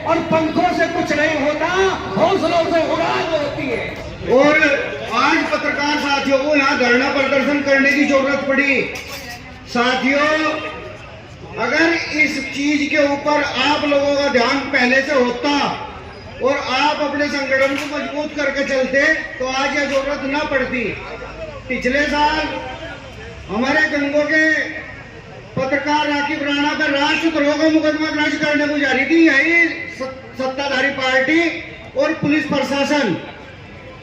और पंखों से कुछ नहीं होता, हौसलों से उड़ान होती है। और आज पत्रकार साथियों को यहाँ धरना प्रदर्शन करने की जरूरत पड़ी। साथियों, अगर इस चीज के ऊपर आप लोगों का ध्यान पहले से होता और आप अपने संगठन को मजबूत करके चलते तो आज यह जरूरत ना पड़ती। पिछले साल हमारे गंगों के पत्रकार राकीब राणा पर राष्ट्रद्रोह का मुकदमा दर्ज करने को जा रही थी यही सत्ताधारी पार्टी और पुलिस प्रशासन।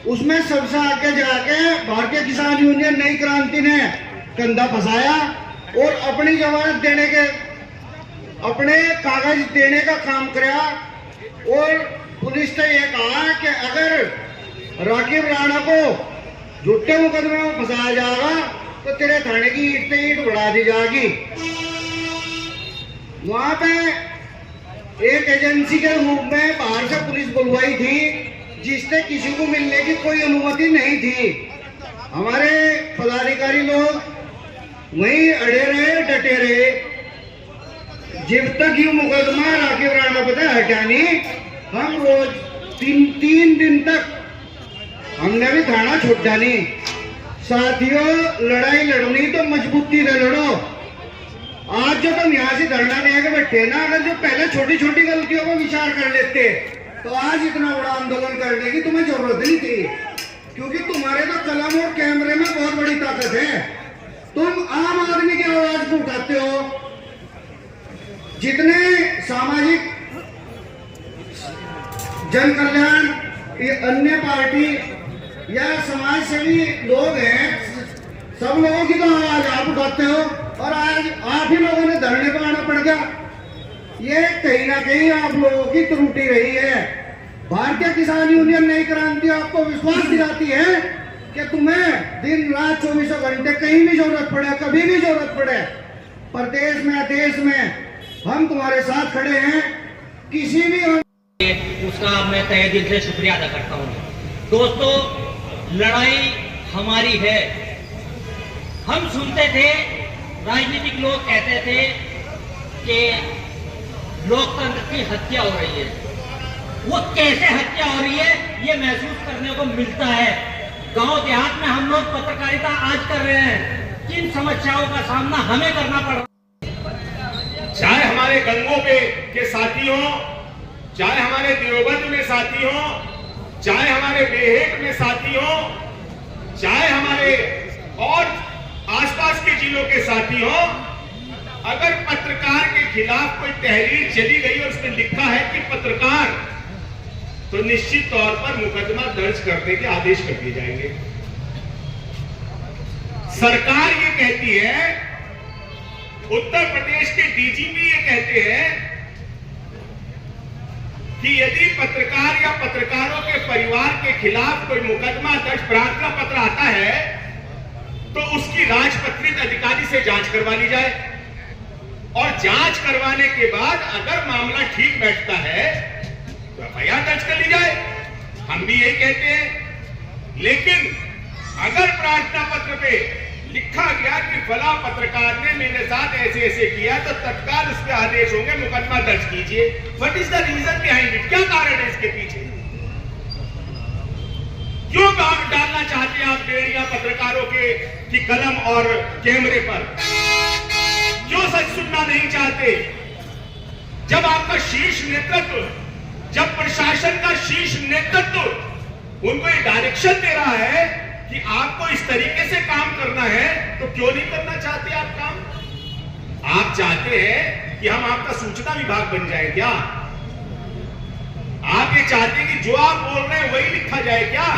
उसमें सबसे आगे जाके भारतीय किसान यूनियन नई क्रांति ने कंधा फंसाया और अपनी जमानत देने के अपने कागज देने का काम किया। और पुलिस ने यह कहा कि अगर राकीब राणा को झूठे मुकदमे में फंसाया जाएगा तो तेरे थाने की ईंट पे ईंट बढ़ा दी जाएगी। वहां पे एक एजेंसी के रूप में बाहर से पुलिस बुलवाई थी जिससे किसी को मिलने की कोई अनुमति नहीं थी। हमारे पदाधिकारी लोग वहीं अड़े रहे, डटे रहे जब तक ये मुकदमा राकीब राणा पता हटा नहीं। हम रोज तीन दिन तक हमने भी थाना छोड़ा नहीं। साथियों, लड़ाई लड़नी तो मजबूती से लड़ो। आज जो तुम यहाँ से धरना दे के बैठे ना, अगर जो पहले छोटी छोटी गलतियों को विचार कर लेते तो आज इतना बड़ा आंदोलन करने की तुम्हें जरूरत नहीं थी। क्योंकि तुम्हारे तो कलम और कैमरे में बहुत बड़ी ताकत है। तुम आम आदमी की आवाज को उठाते हो। जितने सामाजिक जन कल्याण अन्य पार्टी या समाज सेवी लोग हैं, सब लोगों की तो आवाज आप उठाते हो और आज आप ही लोगों ने धरने पर आना पड़ गया। ये कहीं ना कहीं आप लोगों की त्रुटि रही है। भारतीय किसान यूनियन नई क्रांति आपको विश्वास दिलाती है कि तुम्हें दिन रात 24 घंटे कहीं भी जरूरत पड़े, कभी भी जरूरत पड़े, प्रदेश में देश में हम तुम्हारे साथ खड़े हैं। किसी भी उसका मैं तहे दिल से शुक्रिया अदा करता हूँ। दोस्तों, लड़ाई हमारी है। हम सुनते थे, राजनीतिक लोग कहते थे कि लोकतंत्र की हत्या हो रही है। वो कैसे हत्या हो रही है ये महसूस करने को मिलता है। गांव देहात में हम लोग पत्रकारिता आज कर रहे हैं, किन समस्याओं का सामना हमें करना पड़ रहा है। चाहे हमारे गंगों के साथी हों, चाहे हमारे देवबंद में साथी हों, चाहे हमारे बेहेट में साथी हों, चाहे हमारे और आसपास के जिलों के साथी हों, अगर पत्रकार के खिलाफ कोई तहरीर चली गई और उसमें लिखा है कि पत्रकार, तो निश्चित तौर पर मुकदमा दर्ज करने के आदेश कर दिए जाएंगे। सरकार ये कहती है, उत्तर प्रदेश के डीजीपी ये कहते हैं कि यदि पत्रकार या पत्रकारों के परिवार के खिलाफ कोई मुकदमा दर्ज प्रार्थना पत्र आता है तो उसकी राजपत्रित अधिकारी से जांच करवा ली जाए और जांच करवाने के बाद अगर मामला ठीक बैठता है तो एफआईआर दर्ज कर ली जाए। हम भी यही कहते हैं। लेकिन अगर प्रार्थना पत्र पे लिखा गया कि फला पत्रकार ने मेरे साथ ऐसे ऐसे किया तो तत्काल उस पर आदेश होंगे, मुकदमा दर्ज कीजिए। What is the reason behind it? क्या कारण है इसके पीछे? क्यों डालना चाहते हैं आप बेड़ियां पत्रकारों की कलम और कैमरे पर? क्यों सच सुनना नहीं चाहते? जब आपका शीर्ष नेतृत्व, जब प्रशासन का शीर्ष नेतृत्व उनको ये डायरेक्शन दे रहा है कि आपको इस तरीके से काम करना है, तो क्यों नहीं करना चाहते आप काम? आप चाहते हैं कि हम आपका सूचना विभाग बन जाए क्या? आप ये चाहते हैं कि जो आप बोल रहे हैं वही लिखा जाए क्या?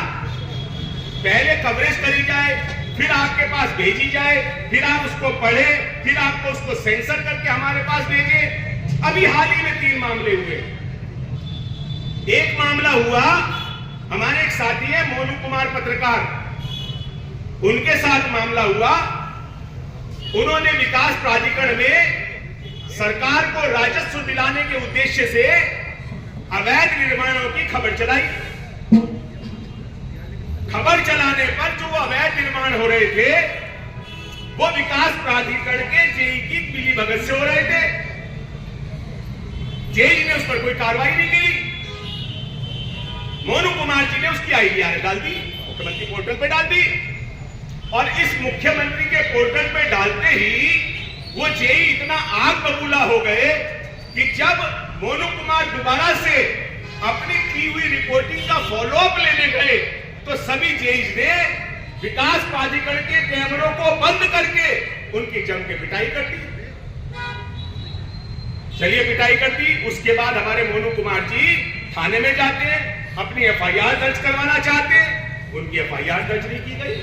पहले कवरेज करी जाए, फिर आपके पास भेजी जाए, फिर आप उसको पढ़े, फिर आपको उसको सेंसर करके हमारे पास भेजे। अभी हाल ही में 3 मामले हुए। एक मामला हुआ, हमारे एक साथी है मोनू कुमार पत्रकार, उनके साथ मामला हुआ। उन्होंने विकास प्राधिकरण में सरकार को राजस्व दिलाने के उद्देश्य से अवैध निर्माणों की खबर चलाई। खबर चलाने पर जो अवैध निर्माण हो रहे थे वो विकास प्राधिकरण के जेई की मिलीभगत से हो रहे थे। जेई ने उस पर कोई कार्रवाई नहीं की। मोनू कुमार जी ने उसकी आईडीआर डाल दी, मुख्यमंत्री पोर्टल पे डाल दी, और इस मुख्यमंत्री के पोर्टल पे डालते ही वो जेई इतना आग बबूला हो गए कि जब मोनू कुमार दोबारा से अपनी की हुई रिपोर्टिंग का फॉलोअप लेने गए तो सभी जेईज ने विकास प्राधिकरण के कैमरों को बंद करके उनकी जम के पिटाई कर दी। चलिए पिटाई कर दी, उसके बाद हमारे मोनू कुमार जी थाने में जाते हैं, अपनी एफआईआर दर्ज करवाना चाहते हैं, उनकी एफआईआर दर्ज नहीं की गई।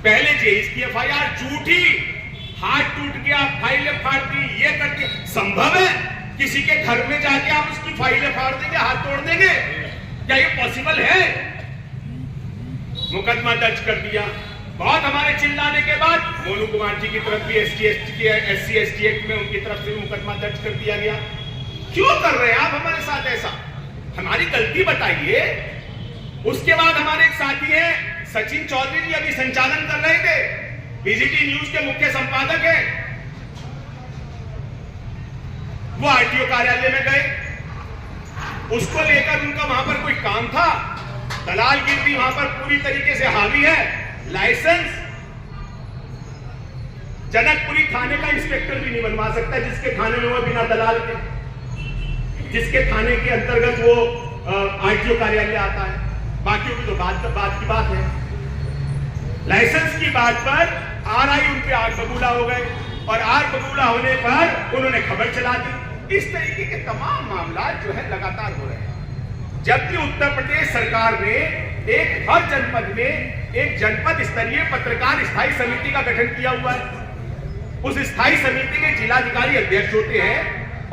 पहले जेईज की एफआईआर झूठी, हाथ टूट गया, फाइलें फाड़ दी, ये करके संभव है किसी के घर में जाके आप उसकी फाइलें फाड़ देंगे, हाथ तोड़ देंगे? क्या ये पॉसिबल है? मुकदमा दर्ज कर दिया। बहुत हमारे चिल्लाने के बाद मोनू कुमार जी की तरफ भी SC ST एक्ट में उनकी तरफ से भी मुकदमा दर्ज कर दिया गया। क्यों कर रहे हैं आप हमारे साथ ऐसा? हमारी गलती बताइए। उसके बाद हमारे एक साथी हैं सचिन चौधरी जी, अभी संचालन कर रहे थे, बीजीटी न्यूज के मुख्य संपादक हैं। वो आरटीओ कार्यालय में गए, उसको लेकर उनका वहां पर कोई काम था, दलालगिरी वहां पर पूरी तरीके से हावी है। लाइसेंस जनकपुरी थाने का इंस्पेक्टर भी नहीं बनवा सकता जिसके थाने में वो बिना दलाल के, जिसके थाने के अंतर्गत वो आरटीओ कार्यालय आता है। बाकी की तो बात की बात है। लाइसेंस की बात पर आरआई उन पे आग बबूला हो गए, और आग बबूला होने पर उन्होंने खबर चला दी। इस तरीके के तमाम मामला जो है लगातार हो रहे हैं। जबकि उत्तर प्रदेश सरकार ने एक हर जनपद में एक जनपद स्तरीय पत्रकार स्थायी समिति का गठन किया हुआ है। उस स्थायी समिति के जिलाधिकारी अध्यक्ष होते हैं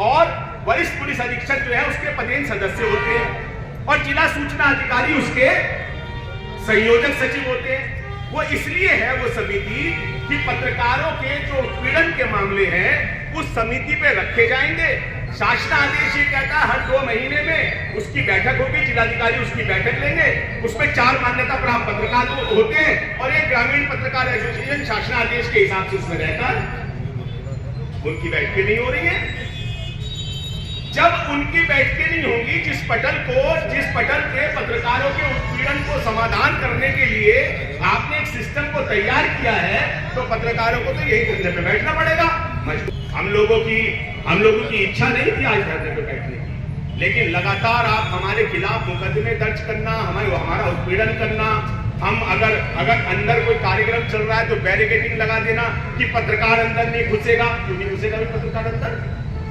और वरिष्ठ पुलिस अधीक्षक जो है उसके पदेन सदस्य होते हैं, और जिला सूचना अधिकारी उसके संयोजक सचिव होते हैं। वो इसलिए है वो समिति कि पत्रकारों के जो उत्पीड़न के मामले हैं उस समिति पे रखे जाएंगे। शासनादेश ये कहता है हर 2 महीने में उसकी बैठक होगी, जिलाधिकारी उसकी बैठक लेंगे, उसमें 4 मान्यता प्राप्त पत्रकार होते हैं और एक ग्रामीण पत्रकार एसोसिएशन शासनादेश के हिसाब से उसमें रहता है। उनकी बैठकें नहीं हो रही है। जब उनकी बैठकें नहीं होंगी, जिस पटल के पत्रकारों के उत्पीड़न को समाधान करने के लिए आपने एक सिस्टम को तैयार किया है, तो पत्रकारों को तो यही धरने पे बैठना पड़ेगा। हम लोगों की इच्छा नहीं थी आज धरने पे बैठने की, लेकिन लगातार आप हमारे खिलाफ मुकदमे दर्ज करना, हमारा उत्पीड़न करना, हम अगर अंदर कोई कार्यक्रम चल रहा है तो बैरिकेडिंग लगा देना कि पत्रकार अंदर नहीं घुसेगा। क्यों नहीं घुसेगा भी पत्रकार अंदर?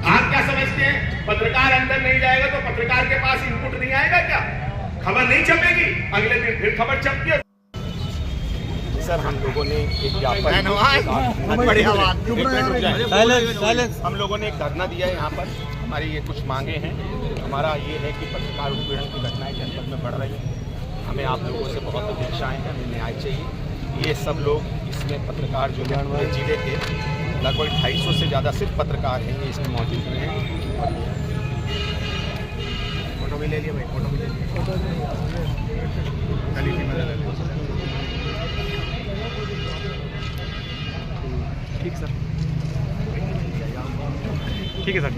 आप क्या समझते हैं पत्रकार अंदर नहीं जाएगा तो पत्रकार के पास इनपुट नहीं आएगा क्या? खबर नहीं छपेगी, अगले दिन फिर खबर छपती है। सर, हम लोगों ने एक ज्ञापन, हम लोगों ने एक धरना दिया है यहाँ पर। हमारी ये कुछ मांगे हैं। हमारा ये है कि पत्रकार उत्पीड़न की घटनाएं जनपद में बढ़ रही हैं। हमें आप लोगों से बहुत अपेक्षाएं हैं, हमें न्याय चाहिए। ये सब लोग इसमें पत्रकार जो है पूरे जिले के लगभग 250 से ज़्यादा सिर्फ पत्रकार हैं, ये इसमें मौजूद रहे हैं। फोटो भी ले लिया भाई, फोटो भी ले लिया। ठीक सर, ठीक है सर।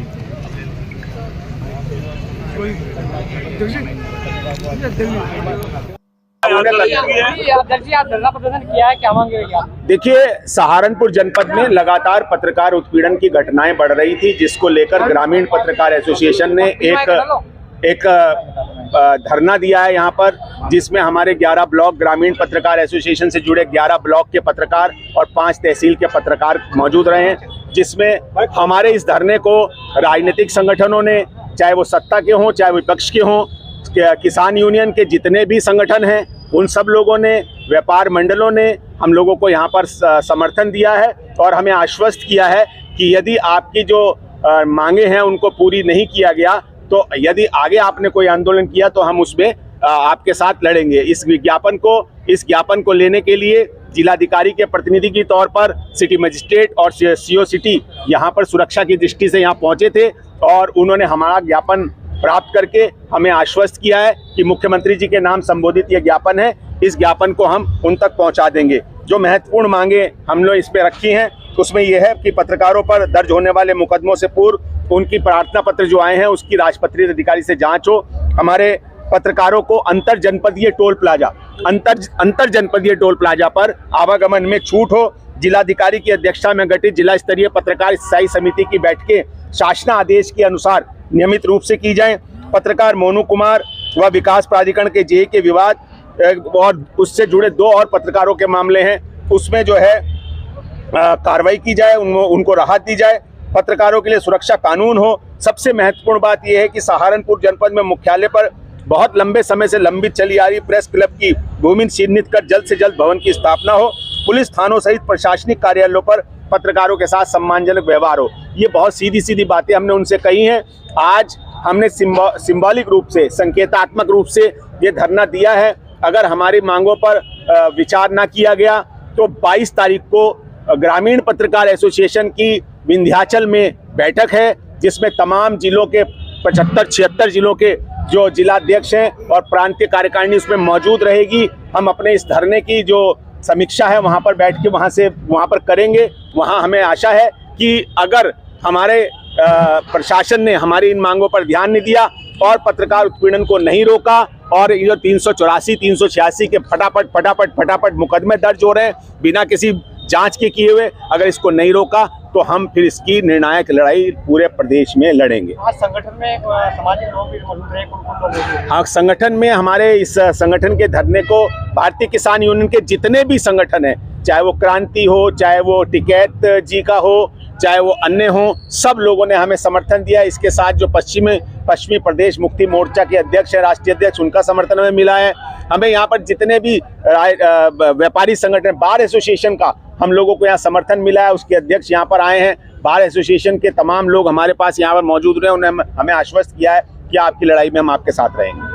देखिए, सहारनपुर जनपद में लगातार पत्रकार उत्पीड़न की घटनाएं बढ़ रही थी, जिसको लेकर ग्रामीण पत्रकार एसोसिएशन ने एक धरना दिया है यहाँ पर, जिसमें हमारे 11 ब्लॉक ग्रामीण पत्रकार एसोसिएशन से जुड़े 11 ब्लॉक के पत्रकार और 5 तहसील के पत्रकार मौजूद रहे हैं। जिसमें हमारे इस धरने को राजनीतिक संगठनों ने, चाहे वो सत्ता के हों चाहे विपक्ष के हों, किसान यूनियन के जितने भी संगठन हैं, उन सब लोगों ने, व्यापार मंडलों ने हम लोगों को यहाँ पर समर्थन दिया है और हमें आश्वस्त किया है कि यदि आपकी जो मांगे हैं उनको पूरी नहीं किया गया तो यदि आगे आपने कोई आंदोलन किया तो हम उसमें आपके साथ लड़ेंगे। इस ज्ञापन को लेने के लिए जिलाधिकारी के प्रतिनिधि के तौर पर सिटी मजिस्ट्रेट और सीओ सिटी यहाँ पर सुरक्षा की दृष्टि से यहाँ पहुँचे थे और उन्होंने हमारा ज्ञापन प्राप्त करके हमें आश्वस्त किया है कि मुख्यमंत्री जी के नाम संबोधित यह ज्ञापन है, इस ज्ञापन को हम उन तक पहुंचा देंगे। जो महत्वपूर्ण मांगे हम लोग इस पे रखी हैं, उसमें यह है कि पत्रकारों पर दर्ज होने वाले मुकदमों से पूर्व उनकी प्रार्थना पत्र जो आए हैं उसकी राजपत्रित अधिकारी से जांच हो। हमारे पत्रकारों को अंतर जनपदीय टोल प्लाजा पर आवागमन में छूट हो। जिलाधिकारी की अध्यक्षता में गठित जिला स्तरीय पत्रकार स्थायी समिति की बैठकें शासनादेश के अनुसार नियमित रूप से की जाएं। पत्रकार मोनू कुमार व विकास प्राधिकरण के जेई के विवाद और उससे जुड़े 2 और पत्रकारों के मामले हैं, उसमें जो है कार्रवाई की जाए, उनको राहत दी जाए, पत्रकारों के लिए सुरक्षा कानून हो। सबसे महत्वपूर्ण बात यह है कि सहारनपुर जनपद में मुख्यालय पर बहुत लंबे समय से लंबित चली आ रही प्रेस क्लब की भूमि चिन्हित कर जल्द से जल्द भवन की स्थापना हो। पुलिस थानों सहित प्रशासनिक कार्यालयों पर पत्रकारों के साथ सम्मानजनक व्यवहार हो। ये बहुत सीधी सीधी बातें हमने उनसे कही हैं। आज हमने सिंबॉलिक रूप से, संकेतात्मक रूप से ये धरना दिया है। अगर हमारी मांगों पर विचार ना किया गया तो 22 तारीख को ग्रामीण पत्रकार एसोसिएशन की विंध्याचल में बैठक है, जिसमें तमाम जिलों के 75-76 जिलों के जो जिलाध्यक्ष हैं और प्रांतीय कार्यकारिणी उसमें मौजूद रहेगी। हम अपने इस धरने की जो समीक्षा है वहाँ पर बैठ के वहाँ पर करेंगे। वहाँ हमें आशा है कि अगर हमारे प्रशासन ने हमारी इन मांगों पर ध्यान नहीं दिया और पत्रकार उत्पीड़न को नहीं रोका और ये 384, 386 के फटाफट मुकदमे दर्ज हो रहे हैं बिना किसी जांच के किए हुए, अगर इसको नहीं रोका तो हम फिर इसकी निर्णायक लड़ाई पूरे प्रदेश में लड़ेंगे। आज संगठन में सामाजिक लोग भी मौजूद रहे, कौन-कौन लोग हैं? हाँ, संगठन में हमारे इस संगठन के धरने को भारतीय किसान यूनियन के जितने भी संगठन हैं, चाहे वो क्रांति हो, चाहे वो टिकैत जी का हो, चाहे वो अन्य हो, सब लोगों ने हमें समर्थन दिया। इसके साथ जो पश्चिमी प्रदेश मुक्ति मोर्चा के अध्यक्ष है, राष्ट्रीय अध्यक्ष, उनका समर्थन हमें मिला है। हमें यहाँ पर जितने भी व्यापारी संगठन, बार एसोसिएशन का हम लोगों को यहाँ समर्थन मिला है। उसके अध्यक्ष यहाँ पर आए हैं, बार एसोसिएशन के तमाम लोग हमारे पास यहाँ पर मौजूद रहे, उन्होंने हमें आश्वस्त किया है कि आपकी लड़ाई में हम आपके साथ रहेंगे।